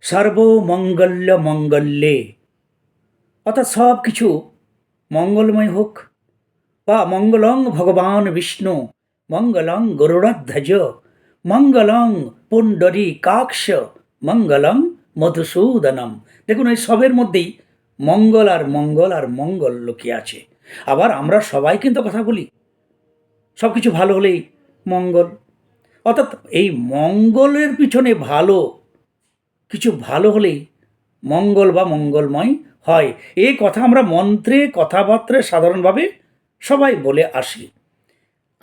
সর্বমঙ্গল্য মঙ্গল্যে, অর্থাৎ সব কিছু মঙ্গলময় হোক, বা মঙ্গলং ভগবান বিষ্ণু, মঙ্গলং গরুড়ধ্বজ, মঙ্গলং পুণ্ডরীকাক্ষ, মঙ্গলং মধুসূদনম। দেখুন, এই সবের মধ্যেই মঙ্গল আর মঙ্গল আর মঙ্গল লুকিয়ে আছে। আবার আমরা সবাই কিন্তু কথা বলি সব কিছু ভালো হলেই মঙ্গল, অর্থাৎ এই মঙ্গলের পিছনে ভালো কিছু ভালো হলেই মঙ্গল বা মঙ্গলময় হয়। এই কথা আমরা মন্ত্রে কথাবার্তায় সাধারণভাবে সবাই বলে আসি।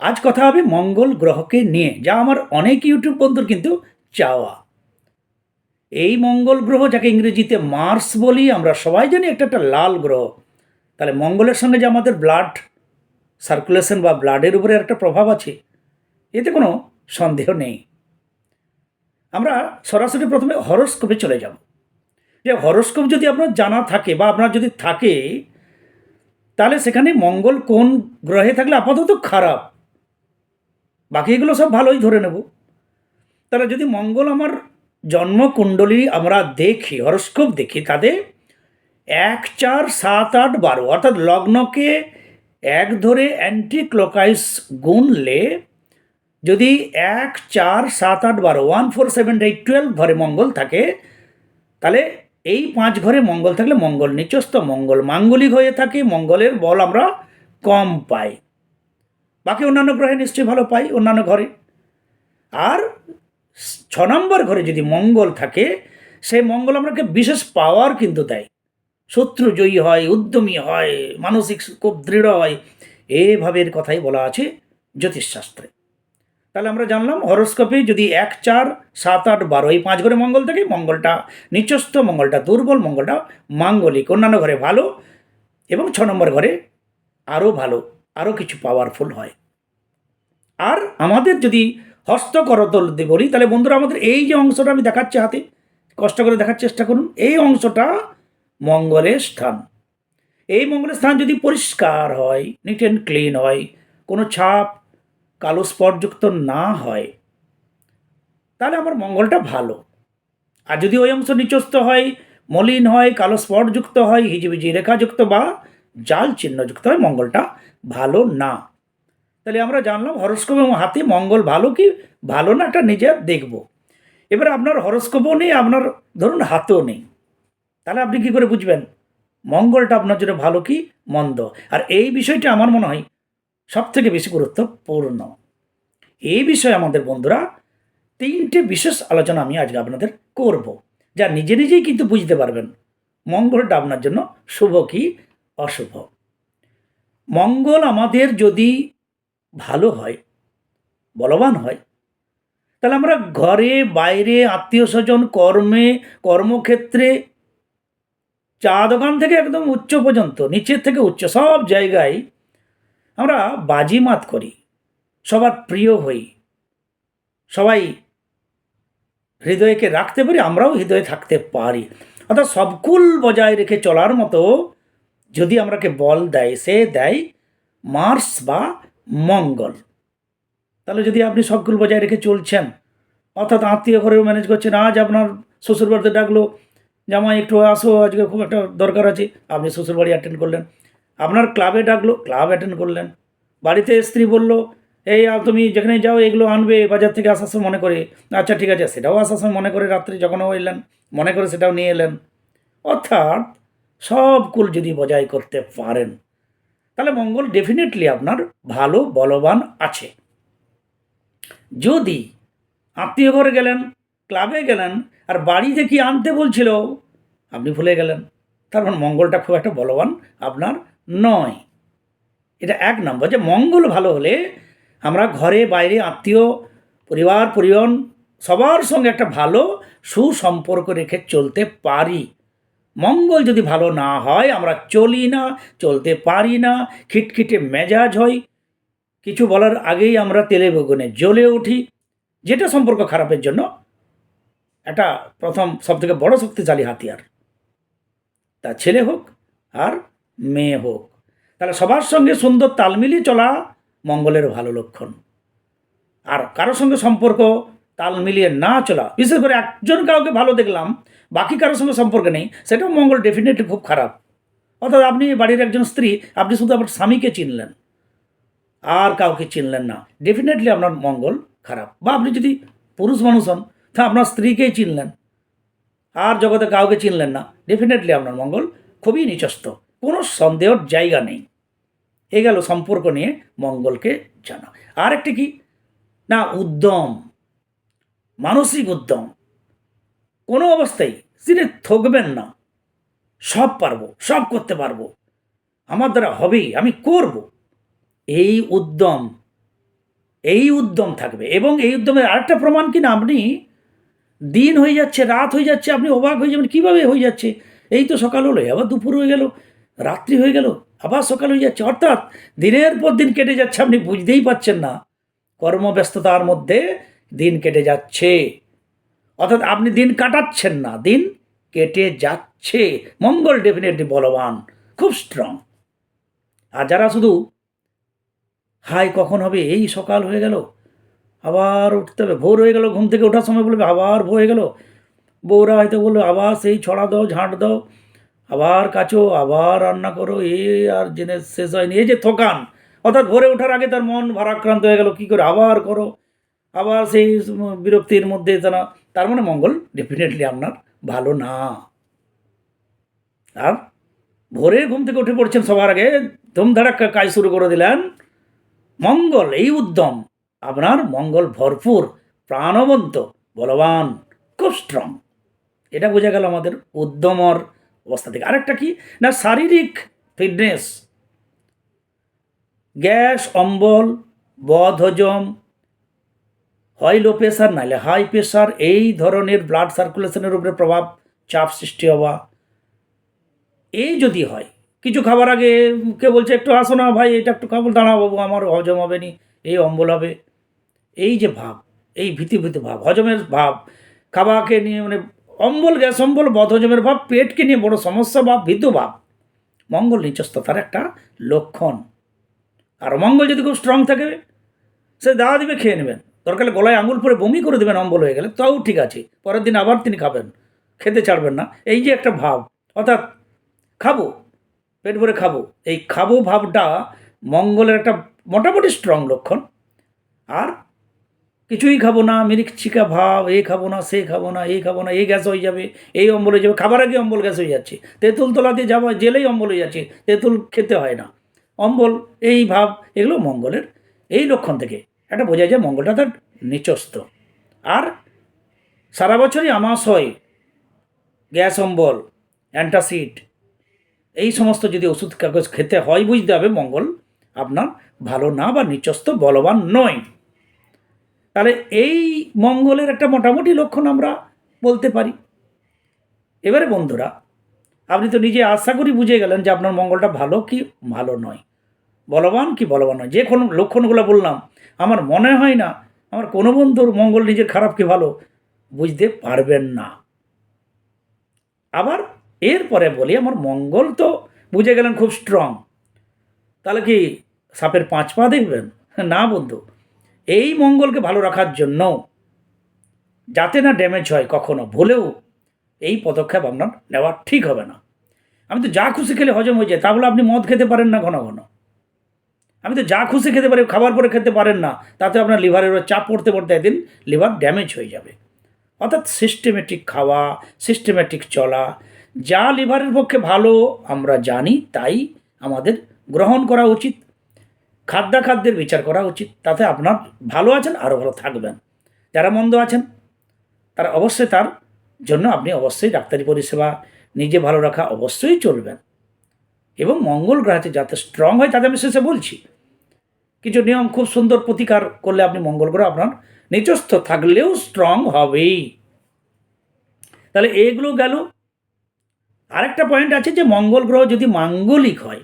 আজ কথা হবে মঙ্গল গ্রহকে নিয়ে, যা আমার অনেক ইউটিউব বন্ধুর কিন্তু চাওয়া। এই মঙ্গল গ্রহ, যাকে ইংরেজিতে মার্স বলি, আমরা সবাই জানি একটা একটা লাল গ্রহ। তাহলে মঙ্গলের সঙ্গে যে আমাদের ব্লাড সার্কুলেশন বা ব্লাডের উপরে একটা প্রভাব আছে, এতে কোনো সন্দেহ নেই। আমরা সরাসরি প্রথমে হরোস্কোপে চলে যাব। যে হরোস্কোপ যদি আপনার জানা থাকে বা আপনার যদি থাকে, তাহলে সেখানে মঙ্গল কোন গ্রহে থাকলে আপাতত খারাপ, বাকি এগুলো সব ভালোই ধরে নেব। তাহলে যদি মঙ্গল আমার জন্মকুণ্ডলী আমরা দেখি, হরোস্কোপ দেখি, তাদের 1, 4, 7, 8, 12 অর্থাৎ লগ্নকে 1 ধরে অ্যান্টি ক্লকওয়াইজ গুনলে যদি 1, 4, 7, 8, 12 1, 4, 7, 8, 12 ঘরে মঙ্গল থাকে, তাহলে এই 5 ঘরে মঙ্গল থাকলে মঙ্গল নিচস্থ, মঙ্গল মাঙ্গলিক হয়ে থাকে, মঙ্গলের বল আমরা কম পাই। বাকি অন্যান্য গ্রহে নিশ্চয়ই ভালো পাই অন্যান্য ঘরে। আর 6 নম্বর ঘরে যদি মঙ্গল থাকে, সেই মঙ্গল আমাকে বিশেষ পাওয়ার কিন্তু দেয়, শত্রু জয়ী হয়, উদ্যমী হয়, মানসিক খুব দৃঢ় হয়, এভাবের কথাই বলা আছে জ্যোতিষশাস্ত্রে। তাহলে আমরা জানলাম হরোস্কোপে যদি 1, 4, 7, 8, 12 এই 5 ঘরে মঙ্গল থাকে, মঙ্গলটা নিচস্থ, মঙ্গলটা দুর্বল, মঙ্গলটা মাঙ্গলিক, অন্যান্য ঘরে ভালো, এবং 6 নম্বর ঘরে আরও ভালো, আরও কিছু পাওয়ারফুল হয়। আর আমাদের যদি হস্তকরতল দিয়ে বলি, তাহলে বন্ধুরা আমাদের এই যে অংশটা আমি দেখাচ্ছি হাতে, কষ্ট করে দেখার চেষ্টা করুন, এই অংশটা মঙ্গলের স্থান। এই মঙ্গলের স্থান যদি পরিষ্কার হয়, নিট অ্যান্ড ক্লিন হয়, কোনো ছাপ কালো স্পটযুক্ত না হয়, তাহলে আমার মঙ্গলটা ভালো। আর যদি ওই অংশ নিচস্থ হয়, মলিন হয়, কালো স্পটযুক্ত হয়, হিজিবিজি রেখাযুক্ত বা জাল চিহ্নযুক্ত হয়, মঙ্গলটা ভালো না। তাহলে আমরা জানলাম হরোস্কোপ এবং হাতে মঙ্গল ভালো কি ভালো না, এটা নিজে দেখব। এবারে আপনার হরোস্কোপও নেই, আপনার ধরুন হাতেও নেই, তাহলে আপনি কি করে বুঝবেন মঙ্গলটা আপনার জন্য ভালো কি মন্দ? আর এই বিষয়টি আমার মনে হয় সবথেকে বেশি গুরুত্বপূর্ণ। এই বিষয়ে আমাদের বন্ধুরা 3টে বিশেষ আলোচনা আমি আজকে আপনাদের করব, যা নিজে নিজেই কিন্তু বুঝতে পারবেন মঙ্গলটা আপনার জন্য শুভ কি অশুভ। মঙ্গল আমাদের যদি ভালো হয়, বলবান হয়, তাহলে আমরা ঘরে বাইরে আত্মীয় স্বজন কর্মে কর্মক্ষেত্রে চা দোকান থেকে একদম উচ্চ পর্যন্ত, নিচের থেকে উচ্চ সব জায়গায় আমরা বাজিমাত করি, সবার প্রিয় হই, সবাই হৃদয়কে রাখতে পারি, আমরাও হৃদয়ে থাকতে পারি। অর্থাৎ সবকুল বজায় রেখে চলার মতো যদি আমরাকে বল দেয়, সে দেয় মার্স বা মঙ্গল। তাহলে যদি আপনি সবকুল বজায় রেখে চলছেন, অর্থাৎ আত্মীয় ঘরেও ম্যানেজ করছেন, আজ আপনার শ্বশুরবাড়িতে ডাকলো, জামাই একটু আসো, আজকে খুব একটা দরকার আছে, আপনি শ্বশুরবাড়ি অ্যাটেন্ড করলেন। আপনার ক্লাবে ডাকলো, ক্লাব অ্যাটেন্ড করলেন। বাড়িতে স্ত্রী বলল, এই তুমি যেখানে যাও এগুলো আনবে বাজার থেকে আসার সময় মনে করে, আচ্ছা ঠিক আছে, সেটাও আসার সময় মনে করে, রাত্রে যখনও এলেন মনে করে সেটাও নিয়ে এলেন। অর্থাৎ সব কুল যদি বজায় করতে পারেন, তাহলে মঙ্গল ডেফিনেটলি আপনার ভালো বলবান আছে। যদি আত্মীয় ঘরে গেলেন, ক্লাবে গেলেন, আর বাড়িতে কি আনতে বলছিল আপনি ভুলে গেলেন, তারপর মঙ্গলটা খুব একটা বলবান আপনার নয়। এটা 1 নম্বর, যে মঙ্গল ভালো হলে আমরা ঘরে বাইরে আত্মীয় পরিবার পরিজন সবার সঙ্গে একটা ভালো সুসম্পর্ক রেখে চলতে পারি। মঙ্গল যদি ভালো না হয়, আমরা চলি না, চলতে পারি না, খিটখিটে মেজাজ হয়, কিছু বলার আগেই আমরা তেলে বেগুনে জ্বলে উঠি, যেটা সম্পর্ক খারাপের জন্য একটা প্রথম সবথেকে বড় শক্তিশালী হাতিয়ার, তা ছেলে হোক আর মেয়ে হোক। তাহলে সবার সঙ্গে সুন্দর তাল মিলিয়ে চলা মঙ্গলের ভালো লক্ষণ। আর কারোর সঙ্গে সম্পর্ক তাল মিলিয়ে না চলা, বিশেষ করে একজন কাউকে ভালো দেখলাম বাকি কারোর সঙ্গে সম্পর্ক নেই, সেটাও মঙ্গল ডেফিনেটলি খুব খারাপ। অর্থাৎ আপনি বাড়ির একজন স্ত্রী, আপনি শুধু আপনার স্বামীকে চিনলেন আর কাউকে চিনলেন না, ডেফিনেটলি আপনার মঙ্গল খারাপ। বা আপনি যদি পুরুষ মানুষ হন, তা আপনার স্ত্রীকেই চিনলেন আর জগতে কাউকে চিনলেন না, ডেফিনেটলি আপনার মঙ্গল খুবই নিচস্ত, কোনো সন্দেহের জায়গা নেই। এ গেল সম্পর্ক নিয়ে মঙ্গলকে জানা। আর একটি কি না, উদ্যম, মানসিক উদ্যম, কোনো অবস্থায় তিনি থকবেন না, সব পারবো, সব করতে পারবো, আমার দ্বারা হবেই, আমি করব, এই উদ্যম, এই উদ্যম থাকবে। এবং এই উদ্যমের আরেকটা প্রমাণ কি না, আপনি দিন হয়ে যাচ্ছে, রাত হয়ে যাচ্ছে, আপনি অবাক হয়ে যাবেন কীভাবে হয়ে যাচ্ছে, এই তো সকাল হলো, আবার দুপুর হয়ে গেল, রাত্রি হয়ে গেল, আবার সকাল হয়ে যাচ্ছে, অর্থাৎ দিনের পর দিন কেটে যাচ্ছে, আপনি বুঝতেই পারছেন না, কর্মব্যস্ততার মধ্যে দিন কেটে যাচ্ছে। অর্থাৎ আপনি দিন কাটাচ্ছেন না, দিন কেটে যাচ্ছে। মঙ্গল ডেফিনেটলি বলবান, খুব স্ট্রং। আর যারা শুধু হাই কখন হবে, এই সকাল হয়ে গেল, আবার উঠতে হবে, ভোর হয়ে গেল, ঘুম থেকে ওঠার সময় বলবে আবার ভোর হয়ে গেল, বউরা হয়তো বললো আবার সেই ছড়া দাও, ঝাঁট দাও, আবার কাচো, আবার রান্না করো, আর জিনিস শেষ হয়নি, এই যে থকান। অর্থাৎ ভোরে ওঠার আগে তার মন ভারাক্রান্ত হয়ে গেল, কী করে আবার করো, আবার সেই বিরক্তির মধ্যে তার মানে মঙ্গল ডেফিনেটলি আপনার ভালো না। আর ভোরে ঘুম থেকে উঠে পড়ছেন, সবার আগে ধুমধাড়াক্কা কাজ শুরু করে দিলেন, মঙ্গল এই উদ্যম, আপনার মঙ্গল ভরপুর, প্রাণবন্ত, বলবান, খুব স্ট্রং। এটা বোঝা গেল আমাদের উদ্যমর অবস্থা থেকে। আরেকটা কি না, শারীরিক ফিটনেস, গ্যাস অম্বল, বদহজম, হয় লো প্রেশার নাহলে হাই প্রেশার, এই ধরনের ব্লাড সার্কুলেশনের উপরে প্রভাব, চাপ সৃষ্টি হওয়া, এই যদি হয়, কিছু খাবার আগে কে বলছে একটু আসো না ভাই, এটা একটু খাবো, দাঁড়াও বাবু, আমার হজম হবে নি, এই অম্বল হবে, এই যে ভাব, এই ভীতি ভাব, হজমের ভাব, খাবারকে নিয়ে মানে অম্বল, গ্যাস অম্বল, বদহজমের ভাব, পেটকে নিয়ে বড় সমস্যা ভাব, ভীতু ভাব, মঙ্গল নিচস্ততার একটা লক্ষণ। আর মঙ্গল যদি খুব স্ট্রং থাকে, সে দাওয়া দিবে, খেয়ে নেবেন, দরকার গলায় আঙুল পরে বমি করে দেবেন অম্বল হয়ে গেলে, তাও ঠিক আছে, পরের দিন আবার তিনি খাবেন, খেতে ছাড়বেন না, এই যে একটা ভাব, অর্থাৎ খাবো, পেট ভরে খাবো, এই খাবো ভাবটা মঙ্গলের একটা মোটামুটি স্ট্রং লক্ষণ। আর কিছুই খাবো না, মিরিকচিকা ভাব, এই খাবো না, সে খাবো না, এই খাবো না, এই গ্যাস হয়ে যাবে, এই অম্বল হয়ে যাবে, খাবার আগে অম্বল গ্যাস হয়ে যাচ্ছে, তেঁতুল তলা দিয়ে যাওয়া জেলেই অম্বল হয়ে যাচ্ছে, তেঁতুল খেতে হয় না, অম্বল, এই ভাব, এগুলো মঙ্গলের এই লক্ষণ থেকে একটা বোঝা যায় মঙ্গলটা তার নিচস্থ। আর সারা বছরই আমাস হয়, গ্যাস অম্বল, অ্যান্টাসিড, এই সমস্ত যদি ওষুধ কাগজ খেতে হয়, বুঝতে হবে মঙ্গল আপনার ভালো না বা নিচস্থ, বলবান নয়। তাহলে এই মঙ্গলের একটা মোটামুটি লক্ষণ আমরা বলতে পারি। এবারে বন্ধুরা, আপনি তো নিজে আশা করি বুঝে গেলেন যে আপনার মঙ্গলটা ভালো কি ভালো নয়, বলবান কি বলবান নয়। যে কোনো লক্ষণগুলো বললাম, আমার মনে হয় না আমার কোনো বন্ধুর মঙ্গল নিজের খারাপ কি ভালো বুঝতে পারবেন না। আবার এরপরে বলি, আমার মঙ্গল তো বুঝে গেলেন খুব স্ট্রং, তাহলে কি সাপের 5 পা দেখবেন? না বন্ধু, এই মঙ্গলকে ভালো রাখার জন্য, যাতে না ড্যামেজ হয় কখনো ভুলেও, এই পদক্ষেপ আপনার নেওয়া ঠিক হবে না। আমি তো যা খুশি খেলে হজম হয়ে যায়, তা বলে আপনি মদ খেতে পারেন না ঘন ঘন। আমি তো যা খুশি খেতে পারি, খাবার পরে খেতে পারেন না, তাতে আপনার লিভারের চাপ পড়তে পড়তে একদিন লিভার ড্যামেজ হয়ে যাবে। অর্থাৎ সিস্টেমেটিক খাওয়া, সিস্টেমেটিক চলা, যা লিভারের পক্ষে ভালো আমরা জানি তাই আমাদের গ্রহণ করা উচিত, খাদ্যাখাদ্যের বিচার করা উচিত, তাতে আপনার ভালো আছেন, আরও ভালো থাকবেন। যারা মন্দ আছেন তারা অবশ্যই, তার জন্য আপনি অবশ্যই ডাক্তারি পরিষেবা, নিজে ভালো রাখা অবশ্যই চলবেন। এবং মঙ্গল গ্রহতে যাতে স্ট্রং হয়, তাতে আমি শেষে বলছি কিছু নিয়ম, খুব সুন্দর প্রতিকার করলে আপনি মঙ্গল গ্রহ আপনার নিচস্থ থাকলেও স্ট্রং হবেই। তাহলে এগুলো গেল। আরেকটা পয়েন্ট আছে যে মঙ্গল গ্রহ যদি মাঙ্গলিক হয়,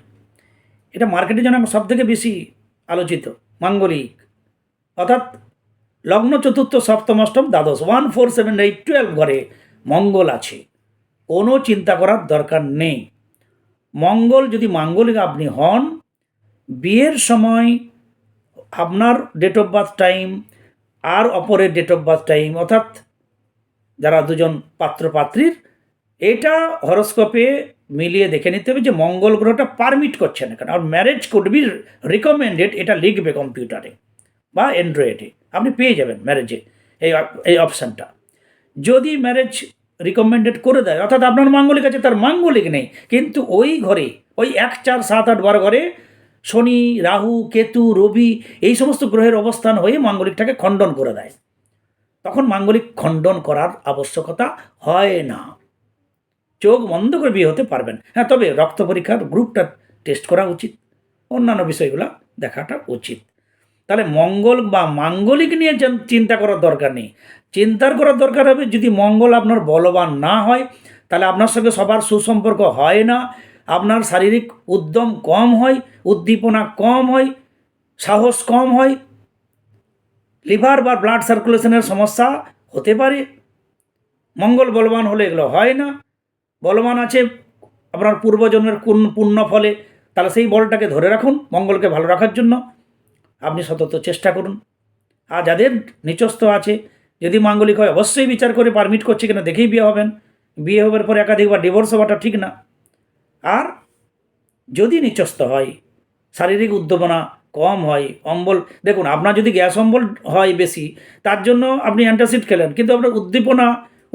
এটা মার্কেটের জন্য সব থেকে বেশি আলোচিত, মাঙ্গলিক, অর্থাৎ লগ্ন, চতুর্থ, সপ্তম, অষ্টম, দ্বাদশ, 1 4 7 8 12 ঘরে মঙ্গল আছে, কোনো চিন্তা করার দরকার নেই। মঙ্গল যদি মাঙ্গলিক আপনি হন, বিয়ের সময় আপনার ডেট অফ বার্থ টাইম আর অপরের ডেট অফ বার্থ টাইম, অর্থাৎ যারা দুজন পাত্র পাত্রীর, এটা হরোস্কোপে মিলিয়ে দেখে নিতে হবে যে মঙ্গল গ্রহটা পারমিট করছে না কেন। আর ম্যারেজ কুড বি রিকমেন্ডেড, এটা লিখবে কম্পিউটারে বা অ্যান্ড্রয়েডে, আপনি পেয়ে যাবেন ম্যারেজে এই অপশানটা। যদি ম্যারেজ রিকমেন্ডেড করে দেয়, অর্থাৎ আপনার মাঙ্গলিক আছে, তার মাঙ্গলিক নেই, কিন্তু ওই ঘরে ওই 1, 4, 7, 8, 12 ঘরে শনি, রাহু, কেতু, রবি এই সমস্ত গ্রহের অবস্থান হয়ে মাঙ্গলিকটাকে খণ্ডন করে দেয়, তখন মাঙ্গলিক খণ্ডন করার আবশ্যকতা হয় না। চোখ বন্ধ করে বিয়ে হতে পারবেন। হ্যাঁ, তবে রক্ত পরীক্ষার গ্রুপটা টেস্ট করা উচিত, অন্যান্য বিষয়গুলো দেখাটা উচিত। তাহলে মঙ্গল বা মাঙ্গলিক নিয়ে চিন্তা করার দরকার নেই। চিন্তার করার দরকার হবে যদি মঙ্গল আপনার বলবান না হয়, তাহলে আপনার সঙ্গে সবার সুসম্পর্ক হয় না, আপনার শারীরিক উদ্যম কম হয়, উদ্দীপনা কম হয়, সাহস কম হয়, লিভার বা ব্লাড সার্কুলেশনের সমস্যা হতে পারে। মঙ্গল বলবান হলে এগুলো হয় না। বলবান আছে আপনার পূর্বজন্মের কোন পুণ্য ফলে, তাহলে সেই বলটাকে ধরে রাখুন মঙ্গলকে ভালো রাখার জন্য আপনি সতত চেষ্টা করুন। আর যাদের নিচস্থ আছে, যদি মাঙ্গলিক হয় অবশ্যই বিচার করে পারমিট করছে কিনা দেখেই বিয়ে হবেন। বিয়ে হবার পরে একাধিকবার ডিভোর্স হওয়াটা ঠিক না। আর যদি নিচস্থ হয়, শারীরিক উদ্দীপনা কম হয়, অম্বল, দেখুন আপনার যদি গ্যাস অম্বল হয় বেশি, তার জন্য আপনি অ্যান্টাসিড খেলেন, কিন্তু আপনার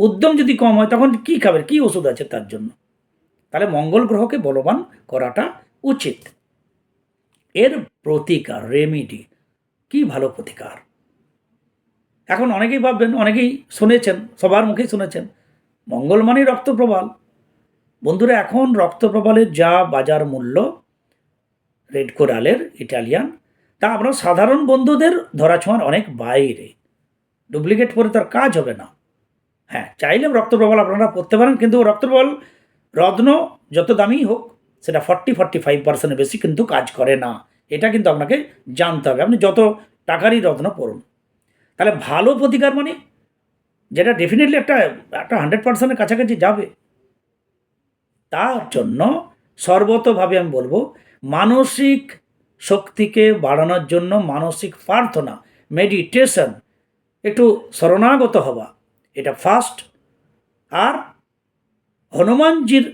উদ্যম যদি কম হয়, তখন কী খাবেন, কী ওষুধ আছে তার জন্য? তাহলে মঙ্গল গ্রহকে বলবান করাটা উচিত। এর প্রতিকার, রেমিডি, কি ভালো প্রতিকার। এখন অনেকেই ভাববেন, অনেকেই শুনেছেন, সবার মুখেই শুনেছেন মঙ্গল মানেই রক্তপ্রবাল। বন্ধুরা, এখন রক্তপ্রবালের যা বাজার মূল্য রেড কোরালের ইটালিয়ান, তা আপনার সাধারণ বন্ধুদের ধরাছোঁয়ার অনেক বাইরে। ডুপ্লিকেট পরে তার কাজ হবে না। হ্যাঁ, চাইলে রক্তপ্রবাল আপনারা পড়তে পারেন, কিন্তু রক্তপ্রবাল রত্ন যত দামি হোক, সেটা 40-45% বেশি কিন্তু কাজ করে না। এটা কিন্তু আপনাকে জানতে হবে। আপনি যত টাকারই রত্ন পড়ুন। তাহলে ভালো প্রতিকার মানে যেটা ডেফিনেটলি একটা 100%-এর কাছাকাছি যাবে, তার জন্য সর্বতভাবে আমি বলবো মানসিক শক্তিকে বাড়ানোর জন্য মানসিক প্রার্থনা, মেডিটেশন, একটু শরণাগত হওয়া, এটা ফার্স্ট। আর হনুমানজির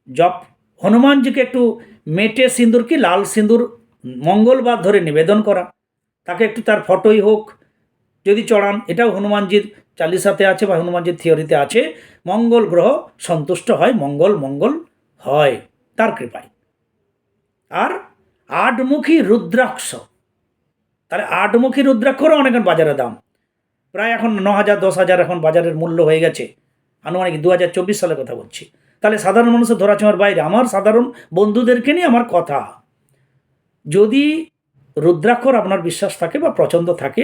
জপ, হনুমানজিকে একটু মেটে সিঁদুর কি লাল সিঁদুর মঙ্গলবার ধরে নিবেদন করা, তাকে একটু তার ফটোই হোক যদি চড়ান, এটাও হনুমানজির চালিসাতে আছে বা হনুমানজির থিওরিতে আছে। মঙ্গল গ্রহ সন্তুষ্ট হয়, মঙ্গল হয় তার কৃপায়। আর 8মুখী রুদ্রাক্ষ, তাহলে 8মুখী রুদ্রাক্ষরও অনেক বাজারে দাম, প্রায় এখন 9,000 10,000 এখন বাজারের মূল্য হয়ে গেছে, আনুমানিক 2024 সালের কথা বলছি। তাহলে সাধারণ মানুষের ধরাছোঁয়ার বাইরে। আমার সাধারণ বন্ধুদেরকে নিয়ে আমার কথা, যদি রুদ্রাক্ষর আপনার বিশ্বাস থাকে বা পছন্দ থাকে,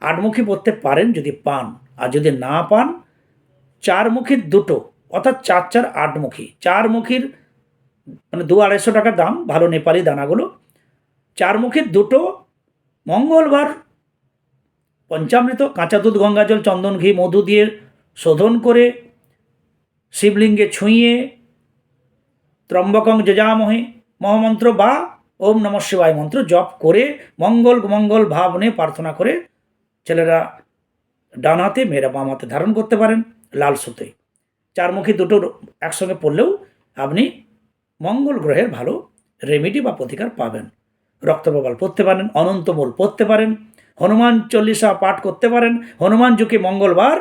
8মুখী পড়তে পারেন যদি পান। আর যদি না পান, 4মুখীর দুটো, অর্থাৎ 4-4 8মুখী, 4মুখীর মানে 200-250 টাকা দাম, ভালো নেপালি দানাগুলো। 4মুখীর দুটো মঙ্গলবার পঞ্চামৃত, কাঁচা দুধ, গঙ্গা জল, চন্দন, ঘি, মধু দিয়ে শোধন করে শিবলিঙ্গে ছুঁয়ে ত্রম্বকং যজামহে মহামন্ত্র বা ওম নমঃ শিবায় মন্ত্র জপ করে মঙ্গল ভাব নিয়ে প্রার্থনা করে ছেলেরা ডান হাতে, মেয়েরা বাম হাতে ধারণ করতে পারেন লাল সুতোয়। 4মুখী দুটো একসঙ্গে পড়লেও আপনি মঙ্গল গ্রহের ভালো রেমেডি বা প্রতিকার পাবেন। রক্তপ্রবাল পড়তে পারেন, অনন্তমূল পড়তে পারেন, হনুমান চল্লিশা পাঠ করতে পারেন, হনুমানজিকে মঙ্গলবার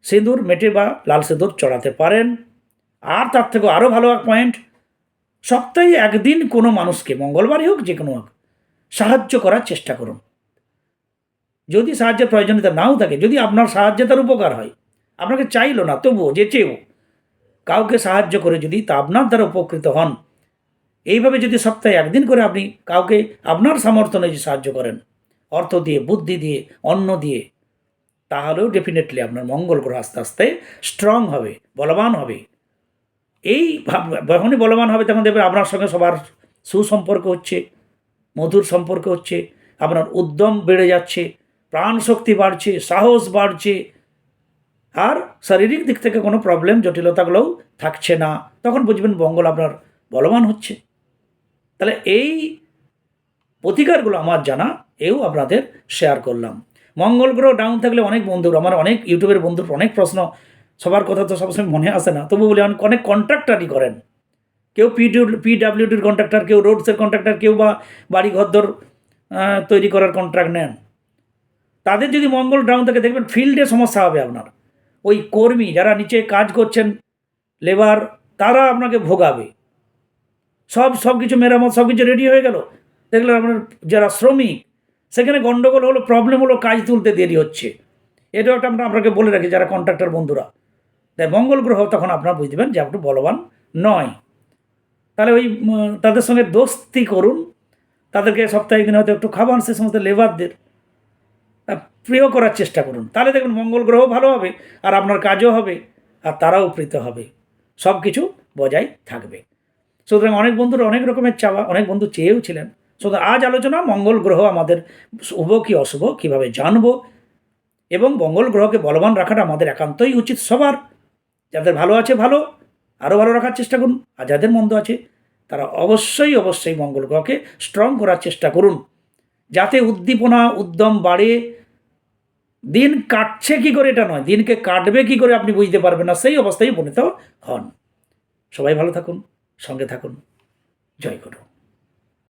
সিঁদুর মেটে বা লাল সিঁদুর চড়াতে পারেন। আর তার থেকে আরও ভালো এক পয়েন্ট, সপ্তাহে একদিন কোনো মানুষকে, মঙ্গলবারই হোক যে কোনো হোক, সাহায্য করার চেষ্টা করুন। যদি সাহায্যের প্রয়োজনীয়তা নাও থাকে, যদি আপনার সাহায্যে তার উপকার হয়, আপনাকে চাইলো না তবুও যেচেও কাউকে সাহায্য করে যদি তা আপনার দ্বারা উপকৃত হন, এইভাবে যদি সপ্তাহে একদিন করে আপনি কাউকে আপনার সামর্থ্য অনুযায়ী সাহায্য করেন, অর্থ দিয়ে, বুদ্ধি দিয়ে, অন্ন দিয়ে, তাহলেও ডেফিনেটলি আপনার মঙ্গল গ্রহ আস্তে আস্তে স্ট্রং হবে, বলবান হবে। এই যখনই বলবান হবে তখন দেখবেন আপনার সঙ্গে সবার সুসম্পর্ক হচ্ছে, মধুর সম্পর্ক হচ্ছে, আপনার উদ্যম বেড়ে যাচ্ছে, প্রাণ শক্তি বাড়ছে, সাহস বাড়ছে, আর শারীরিক দিক থেকে কোনো প্রবলেম জটিলতাগুলোও থাকছে না। তখন বুঝবেন মঙ্গল আপনার বলবান হচ্ছে। তাহলে এই প্রতিকারগুলো আমার জানা, এও আপনাদের শেয়ার করলাম। মঙ্গল গ্রহ ডাউন থাকলে অনেক বন্ধুর, আমার অনেক ইউটিউবের বন্ধুর অনেক প্রশ্ন, সবার কথা তো সবসময় মনে আসে না, তবু বলি অনেক কন্ট্রাক্টারই করেন, কেউ পিডাব্লিউডির কন্ট্রাক্টর, কেউ রোডসের কন্ট্রাক্টর, কেউ বা বাড়ি ঘরদর তৈরি করার কন্ট্রাক্ট নেন। তাদের যদি মঙ্গল ডাউন থাকে দেখবেন ফিল্ডে সমস্যা হবে আপনার। ওই কর্মী যারা নিচে কাজ করছেন, লেবার, তারা আপনাকে ভোগাবে। সব কিছু মেরামত, সব কিছু রেডি হয়ে গেল, দেখলেন আপনার যারা শ্রমিক, সেখানে গণ্ডগোল হলো, প্রবলেম হলো, কাজ তুলতে দেরি হচ্ছে। এটাও একটা আমরা আপনাকে বলে রাখি যারা কন্ট্রাক্টর বন্ধুরা। তাই মঙ্গল গ্রহ তখন আপনারা বুঝবেন যে একটু বলবান নয়। তাহলে ওই তাদের সঙ্গে দোস্তি করুন, তাদেরকে সপ্তাহে একদিন হয়তো একটু খাবার, সে সমস্ত লেবারদের প্রিয় করার চেষ্টা করুন। তাহলে দেখুন মঙ্গল গ্রহ ভালো হবে, আর আপনার কাজও হবে, আর তারাও প্রীত হবে, সব কিছু বজায় থাকবে। সুতরাং অনেক বন্ধুর অনেক রকমের চাওয়া, অনেক বন্ধু চেয়েও ছিলেন। সুতরাং আজ আলোচনা মঙ্গল গ্রহ আমাদের শুভ কি অশুভ কীভাবে জানবো, এবং মঙ্গল গ্রহকে বলবান রাখাটা আমাদের একান্তই উচিত সবার। যাদের ভালো আছে ভালো, আরও ভালো রাখার চেষ্টা করুন, আর যাদের মন্দ আছে তারা অবশ্যই মঙ্গল গ্রহকে স্ট্রং করার চেষ্টা করুন, যাতে উদ্দীপনা উদ্যম বাড়ে। দিন কাটছে কি করে এটা নয়, দিনকে কাটবে কি করে আপনি বুঝতে পারবেন না, সেই অবস্থায় উপনীত হন। সবাই ভালো থাকুন, সঙ্গে থাকুন। জয় গুরু।